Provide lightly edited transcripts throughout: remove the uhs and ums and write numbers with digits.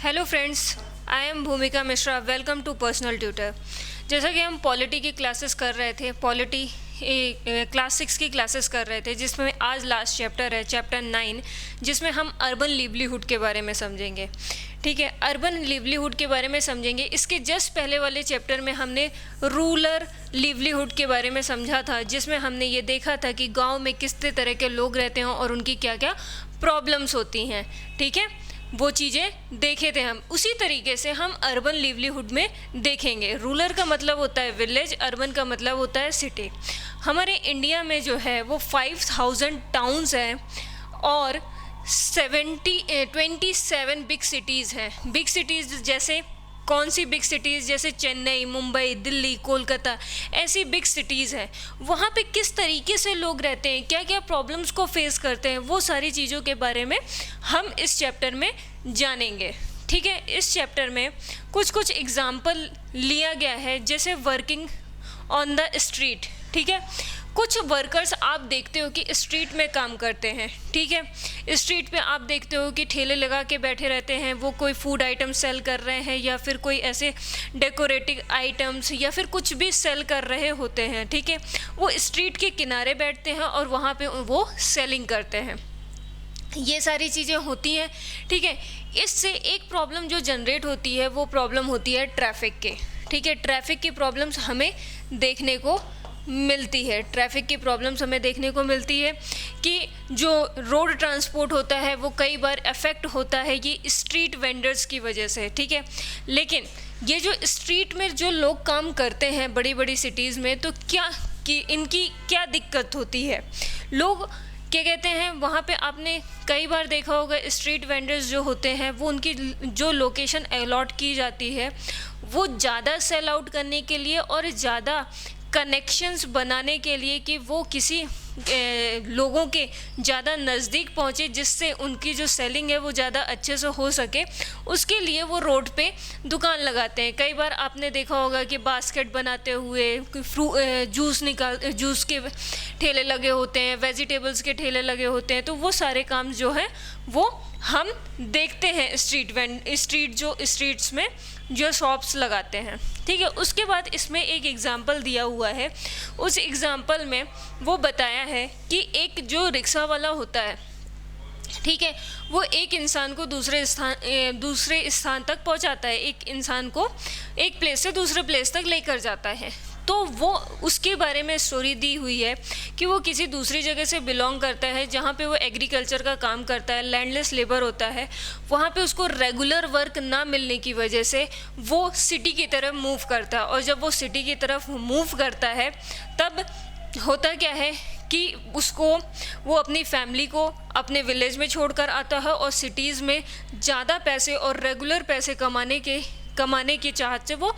Hello friends, I am Bhumika Mishra. Welcome to personal tutor. जैसा कि हम पॉलिटी की क्लासेस कर रहे थे, पॉलिटी क्लास 6 की क्लासेस कर रहे थे, जिसमें आज लास्ट चैप्टर है, चैप्टर 9, जिसमें हम अर्बन लिवलीहुड के बारे में समझेंगे। ठीक है, अर्बन लिवलीहुड के बारे में समझेंगे। इसके जस्ट पहले वाले चैप्टर में हमने रूरल लिवलीहुड के बारे में समझा था, जिसमें हमने ये देखा था कि गांव में किस तरह के लोग रहते हैं और उनकी क्या क्या प्रॉब्लम्स होती हैं। ठीक है, वो चीज़ें देखे थे हम। उसी तरीके से हम अर्बन लिवलीहुड में देखेंगे। रूरल का मतलब होता है विलेज, अर्बन का मतलब होता है सिटी। हमारे इंडिया में जो है वो 5000 टाउन्स हैं और 27 बिग सिटीज़ हैं। बिग सिटीज़ जैसे कौन सी बिग सिटीज़? जैसे चेन्नई, मुंबई, दिल्ली, कोलकाता, ऐसी बिग सिटीज़ हैं। वहाँ पे किस तरीके से लोग रहते हैं, क्या क्या प्रॉब्लम्स को फेस करते हैं, वो सारी चीज़ों के बारे में हम इस चैप्टर में जानेंगे। ठीक है, इस चैप्टर में कुछ कुछ एग्जाम्पल लिया गया है, जैसे वर्किंग ऑन द स्ट्रीट। ठीक है, कुछ वर्कर्स आप देखते हो कि स्ट्रीट में काम करते हैं। ठीक है, स्ट्रीट पे आप देखते हो कि ठेले लगा के बैठे रहते हैं, वो कोई फूड आइटम सेल कर रहे हैं या फिर कोई ऐसे डेकोरेटिव आइटम्स या फिर कुछ भी सेल कर रहे होते हैं। ठीक है, वो स्ट्रीट के किनारे बैठते हैं और वहाँ पे वो सेलिंग करते हैं। ये सारी चीज़ें होती हैं। ठीक है, इससे एक प्रॉब्लम जो जनरेट होती है वो प्रॉब्लम होती है ट्रैफिक के। ठीक है, ट्रैफिक की प्रॉब्लम्स हमें देखने को मिलती है। ट्रैफिक की प्रॉब्लम्स हमें देखने को मिलती है कि जो रोड ट्रांसपोर्ट होता है वो कई बार अफेक्ट होता है ये स्ट्रीट वेंडर्स की वजह से। ठीक है, लेकिन ये जो स्ट्रीट में जो लोग काम करते हैं बड़ी बड़ी सिटीज़ में, तो इनकी क्या दिक्कत होती है? लोग क्या कहते हैं, वहाँ पे आपने कई बार देखा होगा स्ट्रीट वेंडर्स जो होते हैं वो उनकी जो लोकेशन अलॉट की जाती है वो ज़्यादा सेल आउट करने के लिए और ज़्यादा कनेक्शंस बनाने के लिए कि वो किसी लोगों के ज़्यादा नज़दीक पहुँचे, जिससे उनकी जो सेलिंग है वो ज़्यादा अच्छे से हो सके, उसके लिए वो रोड पे दुकान लगाते हैं। कई बार आपने देखा होगा कि बास्केट बनाते हुए जूस के ठेले लगे होते हैं, वेजिटेबल्स के ठेले लगे होते हैं। तो वो सारे काम जो है वो हम देखते हैं स्ट्रीट्स में जो शॉप्स लगाते हैं। ठीक है, उसके बाद इसमें एक एग्ज़ाम्पल दिया हुआ है। उस एग्ज़ाम्पल में वो बताया है कि एक जो रिक्शा वाला होता है, ठीक है, वो एक इंसान को दूसरे स्थान तक पहुंचाता है, एक इंसान को एक प्लेस से दूसरे प्लेस तक लेकर जाता है। तो वो उसके बारे में स्टोरी दी हुई है कि वो किसी दूसरी जगह से बिलोंग करता है जहाँ पे वो एग्रीकल्चर का काम करता है, लैंडलेस लेबर होता है। वहाँ पे उसको रेगुलर वर्क ना मिलने की वजह से वो सिटी की तरफ मूव करता है, और जब वो सिटी की तरफ मूव करता है तब होता क्या है कि वो अपनी फैमिली को अपने विलेज में छोड़कर आता है और सिटीज़ में ज़्यादा पैसे और रेगुलर पैसे कमाने की चाहत से वो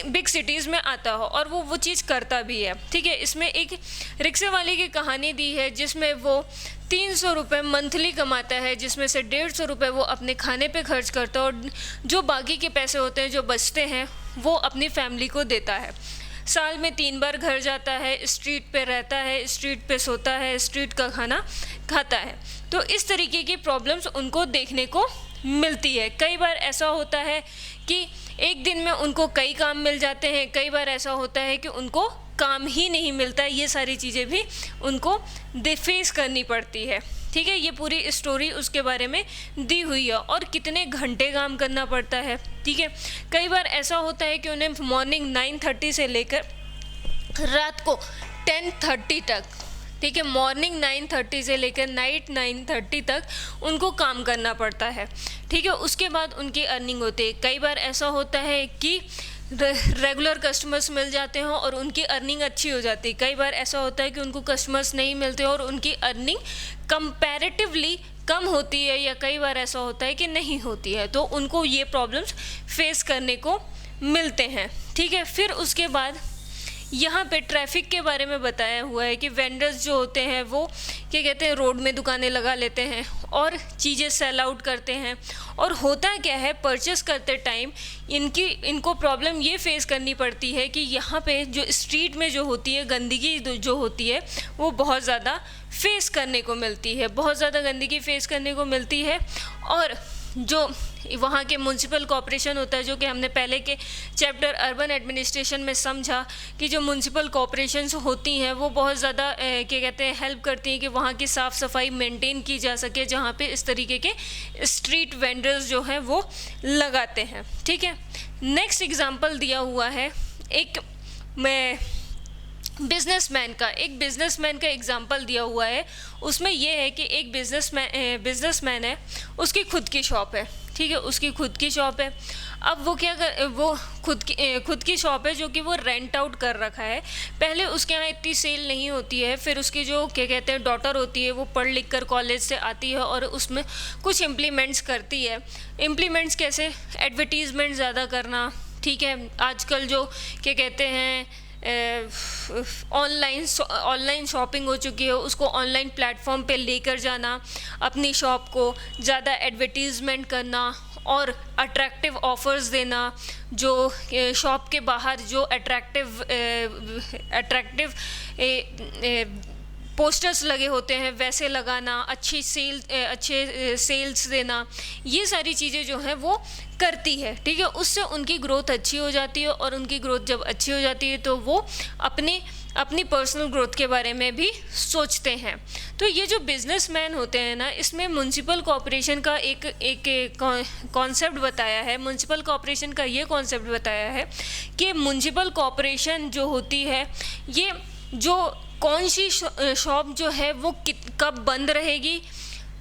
बिग सिटीज़ में आता हो, और वो चीज़ करता भी है। ठीक है, इसमें एक रिक्शे वाले की कहानी दी है जिसमें वो 300 रुपये मंथली कमाता है, जिसमें से 150 रुपये वो अपने खाने पे खर्च करता है और जो बाकी के पैसे होते हैं जो बचते हैं वो अपनी फैमिली को देता है। साल में 3 बार घर जाता है, स्ट्रीट पे रहता है, स्ट्रीट पे सोता है, स्ट्रीट का खाना खाता है। तो इस तरीके की प्रॉब्लम्स उनको देखने को मिलती है। कई बार ऐसा होता है कि एक दिन में उनको कई काम मिल जाते हैं, कई बार ऐसा होता है कि उनको काम ही नहीं मिलता। ये सारी चीज़ें भी उनको फेस करनी पड़ती है। ठीक है, ये पूरी स्टोरी उसके बारे में दी हुई है और कितने घंटे काम करना पड़ता है। ठीक है, कई बार ऐसा होता है कि उन्हें मॉर्निंग 9:30 से लेकर रात को 10:30 तक, ठीक है, मॉर्निंग 9:30 से लेकर नाइट 9:30 तक उनको काम करना पड़ता है। ठीक है, उसके बाद उनकी अर्निंग होती है। कई बार ऐसा होता है कि रेगुलर कस्टमर्स मिल जाते हैं और उनकी अर्निंग अच्छी हो जाती है। कई बार ऐसा होता है कि उनको कस्टमर्स नहीं मिलते और उनकी अर्निंग कंपैरेटिवली कम होती है, या कई बार ऐसा होता है कि नहीं होती है। तो उनको ये प्रॉब्लम्स फेस करने को मिलते हैं। ठीक है, फिर उसके बाद यहाँ पे ट्रैफिक के बारे में बताया हुआ है कि वेंडर्स जो होते हैं वो क्या कहते हैं, रोड में दुकानें लगा लेते हैं और चीज़ें सेल आउट करते हैं। और होता क्या है, परचेस करते टाइम इनको प्रॉब्लम ये फेस करनी पड़ती है कि यहाँ पे जो स्ट्रीट में जो होती है गंदगी जो होती है वो बहुत ज़्यादा फेस करने को मिलती है, बहुत ज़्यादा गंदगी फेस करने को मिलती है। और जो वहाँ के म्युनिसिपल कॉर्पोरेशन होता है, जो कि हमने पहले के चैप्टर अर्बन एडमिनिस्ट्रेशन में समझा कि जो म्युनिसिपल कॉर्पोरेशंस होती हैं वो बहुत ज़्यादा क्या कहते हैं हेल्प करती हैं कि वहाँ की साफ़ सफाई मेंटेन की जा सके, जहाँ पे इस तरीके के स्ट्रीट वेंडर्स जो हैं वो लगाते हैं। ठीक है, नेक्स्ट एग्जांपल दिया हुआ है एक बिजनेसमैन का एग्जांपल दिया हुआ है। उसमें यह है कि एक बिजनेसमैन है, उसकी खुद की शॉप है। ठीक है, उसकी खुद की शॉप है। अब वो वो खुद की शॉप है जो कि वो रेंट आउट कर रखा है। पहले उसके यहाँ इतनी सेल नहीं होती है, फिर उसकी जो क्या कहते हैं डॉटर होती है वो पढ़ लिख कर कॉलेज से आती है और उसमें कुछ इम्प्लीमेंट्स करती है। इम्प्लीमेंट्स कैसे? एडवर्टीज़मेंट ज़्यादा करना। ठीक है, आजकल जो क्या कहते हैं ऑनलाइन शॉपिंग हो चुकी है, उसको ऑनलाइन प्लेटफॉर्म पे लेकर जाना, अपनी शॉप को ज़्यादा एडवर्टीज़मेंट करना और अट्रैक्टिव ऑफ़र्स देना, जो शॉप के बाहर जो अट्रैक्टिव पोस्टर्स लगे होते हैं वैसे लगाना, अच्छे सेल्स देना, ये सारी चीज़ें जो हैं वो करती है। ठीक है, उससे उनकी ग्रोथ अच्छी हो जाती है और उनकी ग्रोथ जब अच्छी हो जाती है तो वो अपनी पर्सनल ग्रोथ के बारे में भी सोचते हैं। तो ये जो बिजनेसमैन होते हैं ना, इसमें म्युनिसिपल कॉर्पोरेशन का एक कॉन्सेप्ट बताया है। म्युनिसिपल कॉर्पोरेशन का ये कॉन्सेप्ट बताया है कि म्युनिसिपल कॉर्पोरेशन जो होती है, ये जो कौन सी शॉप जो है वो कब बंद रहेगी,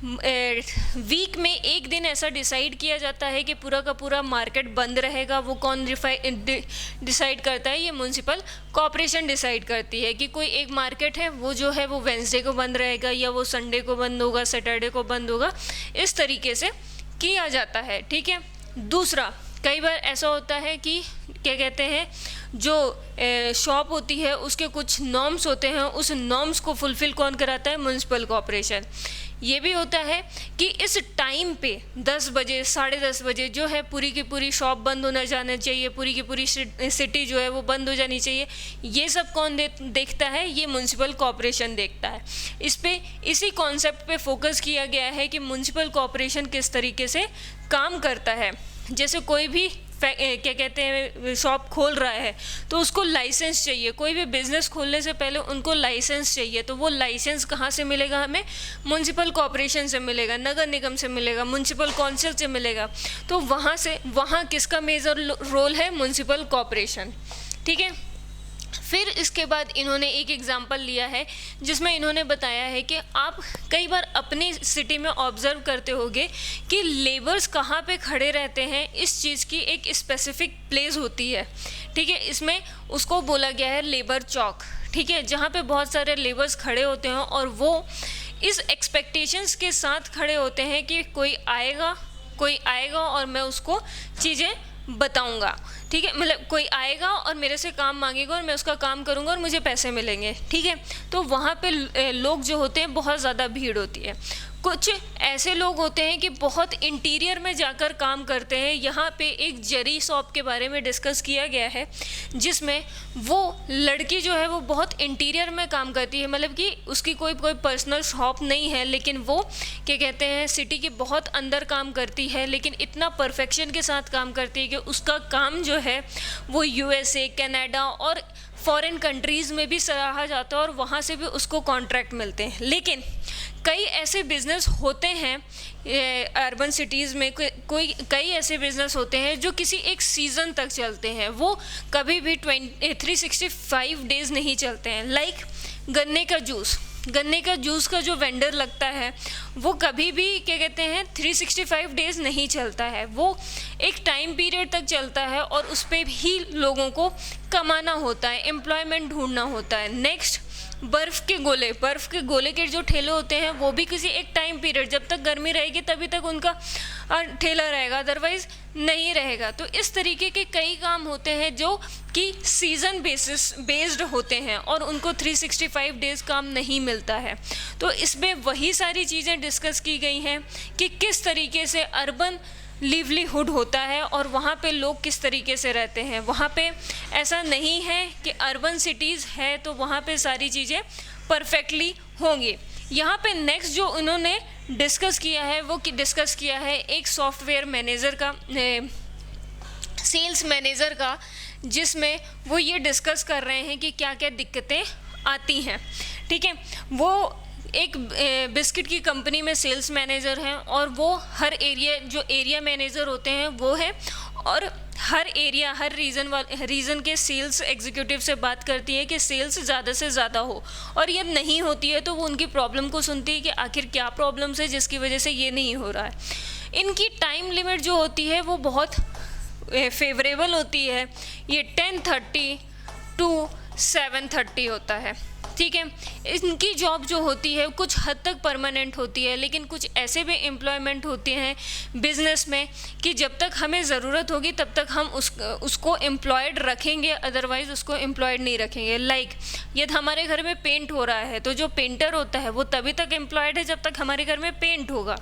वीक में एक दिन ऐसा डिसाइड किया जाता है कि पूरा का पूरा मार्केट बंद रहेगा। वो कौन डिसाइड करता है? ये म्युनिसिपल कॉर्पोरेशन डिसाइड करती है कि कोई एक मार्केट है वो जो है वो वेंसडे को बंद रहेगा, या वो संडे को बंद होगा, सैटरडे को बंद होगा। इस तरीके से किया जाता है। ठीक है, दूसरा, कई बार ऐसा होता है कि क्या कहते हैं जो शॉप होती है उसके कुछ नॉर्म्स होते हैं, उस नॉर्म्स को फुलफ़िल कौन कराता है? Municipal corporation. ये भी होता है कि इस टाइम पे 10 बजे 10:30 बजे जो है पूरी की पूरी शॉप बंद होना जाना चाहिए, पूरी की पूरी सिटी जो है वो बंद हो जानी चाहिए। ये सब कौन देखता है? ये म्युनिसिपल कॉर्पोरेशन देखता है। इसी कॉन्सेप्ट पे फोकस किया गया है कि म्युनिसिपल कॉर्पोरेशन किस तरीके से काम करता है। जैसे कोई भी क्या कहते हैं शॉप खोल रहा है तो उसको लाइसेंस चाहिए। कोई भी बिज़नेस खोलने से पहले उनको लाइसेंस चाहिए, तो वो लाइसेंस कहाँ से मिलेगा? हमें म्युनिसिपल कॉर्पोरेशन से मिलेगा, नगर निगम से मिलेगा, म्युनिसिपल काउंसिल से मिलेगा। तो वहाँ किसका मेजर रोल है? Municipal corporation. ठीक है, फिर इसके बाद इन्होंने एक एग्जाम्पल लिया है जिसमें इन्होंने बताया है कि आप कई बार अपनी सिटी में ऑब्ज़र्व करते होंगे कि लेबर्स कहाँ पे खड़े रहते हैं। इस चीज़ की एक स्पेसिफिक प्लेस होती है। ठीक है, इसमें उसको बोला गया है लेबर चौक। ठीक है, जहाँ पे बहुत सारे लेबर्स खड़े होते हैं और वो इस एक्सपेक्टेशंस के साथ खड़े होते हैं कि कोई आएगा और मैं उसको चीज़ें बताऊंगा। ठीक है, मतलब कोई आएगा और मेरे से काम मांगेगा और मैं उसका काम करूंगा और मुझे पैसे मिलेंगे। ठीक है, तो वहाँ पे लोग जो होते हैं बहुत ज़्यादा भीड़ होती है। कुछ ऐसे लोग होते हैं कि बहुत इंटीरियर में जाकर काम करते हैं। यहाँ पे एक जरी शॉप के बारे में डिस्कस किया गया है जिसमें वो लड़की जो है वो बहुत इंटीरियर में काम करती है, मतलब कि उसकी कोई पर्सनल शॉप नहीं है, लेकिन वो क्या कहते हैं सिटी के बहुत अंदर काम करती है, लेकिन इतना परफेक्शन के साथ काम करती है कि उसका काम जो है वो USA, कनाडा और फॉरेन कंट्रीज़ में भी सराहा जाता है और वहाँ से भी उसको कॉन्ट्रैक्ट मिलते हैं। लेकिन कई ऐसे बिज़नेस होते हैं अर्बन सिटीज़ में, कई ऐसे बिज़नेस होते हैं जो किसी एक सीज़न तक चलते हैं। वो कभी भी 365 डेज़ नहीं चलते हैं। लाइक गन्ने का जूस का जो वेंडर लगता है वो कभी भी क्या कहते हैं 365 डेज़ नहीं चलता है। वो एक टाइम पीरियड तक चलता है और उस पर ही लोगों को कमाना होता है, एम्प्लॉयमेंट ढूंढना होता है। नेक्स्ट, बर्फ़ के गोले के जो ठेले होते हैं वो भी किसी एक टाइम पीरियड, जब तक गर्मी रहेगी तभी तक उनका ठेला रहेगा, अदरवाइज़ नहीं रहेगा। तो इस तरीके के कई काम होते हैं जो कि सीज़न बेस्ड होते हैं और उनको 365 डेज़ काम नहीं मिलता है। तो इसमें वही सारी चीज़ें डिस्कस की गई हैं कि किस तरीके से अर्बन लिवलीहुड होता है और वहाँ पे लोग किस तरीके से रहते हैं। वहाँ पे ऐसा नहीं है कि अर्बन सिटीज़ है तो वहाँ पे सारी चीज़ें परफेक्टली होंगी। यहाँ पे नेक्स्ट जो उन्होंने डिस्कस किया है वो डिस्कस किया है एक सॉफ्टवेयर मैनेजर का, सेल्स मैनेजर का, जिसमें वो ये डिस्कस कर रहे हैं कि क्या क्या दिक्कतें आती हैं। ठीक है, वो एक बिस्किट की कंपनी में सेल्स मैनेजर हैं और वो हर एरिया, जो एरिया मैनेजर होते हैं वो है, और हर एरिया, हर रीजन के सेल्स एग्जीक्यूटिव से बात करती है कि सेल्स ज़्यादा से ज़्यादा हो, और ये नहीं होती है तो वो उनकी प्रॉब्लम को सुनती है कि आखिर क्या प्रॉब्लम्स है जिसकी वजह से ये नहीं हो रहा है। इनकी टाइम लिमिट जो होती है वो बहुत फेवरेबल होती है, ये 10:30 to 7:30 होता है। ठीक है, इनकी जॉब जो होती है कुछ हद तक परमानेंट होती है, लेकिन कुछ ऐसे भी एम्प्लॉयमेंट होते हैं बिजनेस में कि जब तक हमें ज़रूरत होगी तब तक हम उसको एम्प्लॉयड रखेंगे, अदरवाइज़ उसको एम्प्लॉयड नहीं रखेंगे। लाइक यदि हमारे घर में पेंट हो रहा है तो जो पेंटर होता है वो तभी तक एम्प्लॉयड है जब तक हमारे घर में पेंट होगा,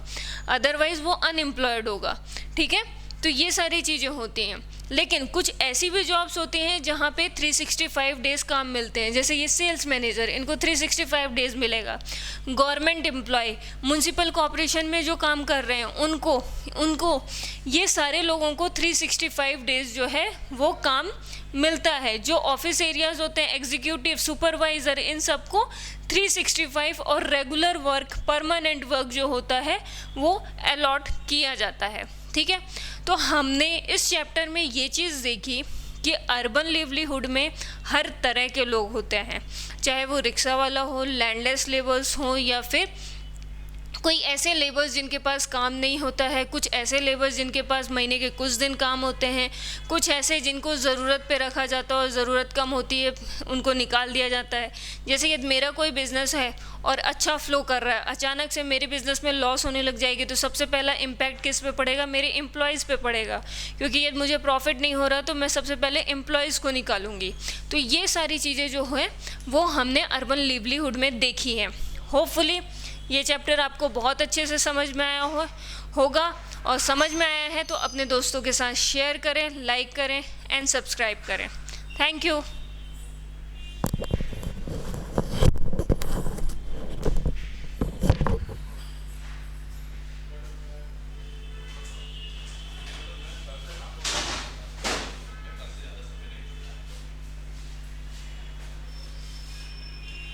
अदरवाइज़ वो अनएम्प्लॉयड होगा। ठीक है, तो ये सारी चीज़ें होती हैं। लेकिन कुछ ऐसी भी जॉब्स होती हैं जहाँ पे 365 डेज़ काम मिलते हैं, जैसे ये सेल्स मैनेजर, इनको 365 डेज़ मिलेगा। गवर्नमेंट एम्प्लॉय, म्यूनसिपल कॉर्पोरेशन में जो काम कर रहे हैं उनको ये सारे लोगों को 365 डेज़ जो है वो काम मिलता है। जो ऑफिस एरियाज़ होते हैं, एग्जीक्यूटिव, सुपरवाइज़र, इन सबको 365 और रेगुलर वर्क, परमानेंट वर्क जो होता है वो अलॉट किया जाता है। ठीक है, तो हमने इस चैप्टर में ये चीज़ देखी कि अर्बन लिवलीहुड में हर तरह के लोग होते हैं, चाहे वो रिक्शा वाला हो, लैंडलेस लेबर्स हो, या फिर कोई ऐसे लेबर्स जिनके पास काम नहीं होता है, कुछ ऐसे लेबर्स जिनके पास महीने के कुछ दिन काम होते हैं, कुछ ऐसे जिनको ज़रूरत पे रखा जाता है और ज़रूरत कम होती है उनको निकाल दिया जाता है। जैसे यदि मेरा कोई बिज़नेस है और अच्छा फ्लो कर रहा है, अचानक से मेरे बिज़नेस में लॉस होने लग जाएगी तो सबसे पहला इम्पैक्ट किस पे पड़ेगा? मेरे एम्प्लॉयज़ पे पड़ेगा, क्योंकि यदि मुझे प्रॉफिट नहीं हो रहा तो मैं सबसे पहले एम्प्लॉयज़ को निकालूंगी। तो ये सारी चीज़ें जो हैं वो हमने अर्बन लिवलीहुड में देखी हैं। होपफुली ये चैप्टर आपको बहुत अच्छे से समझ में आया होगा, और समझ में आया है तो अपने दोस्तों के साथ शेयर करें, लाइक करें एंड सब्सक्राइब करें। Thank you.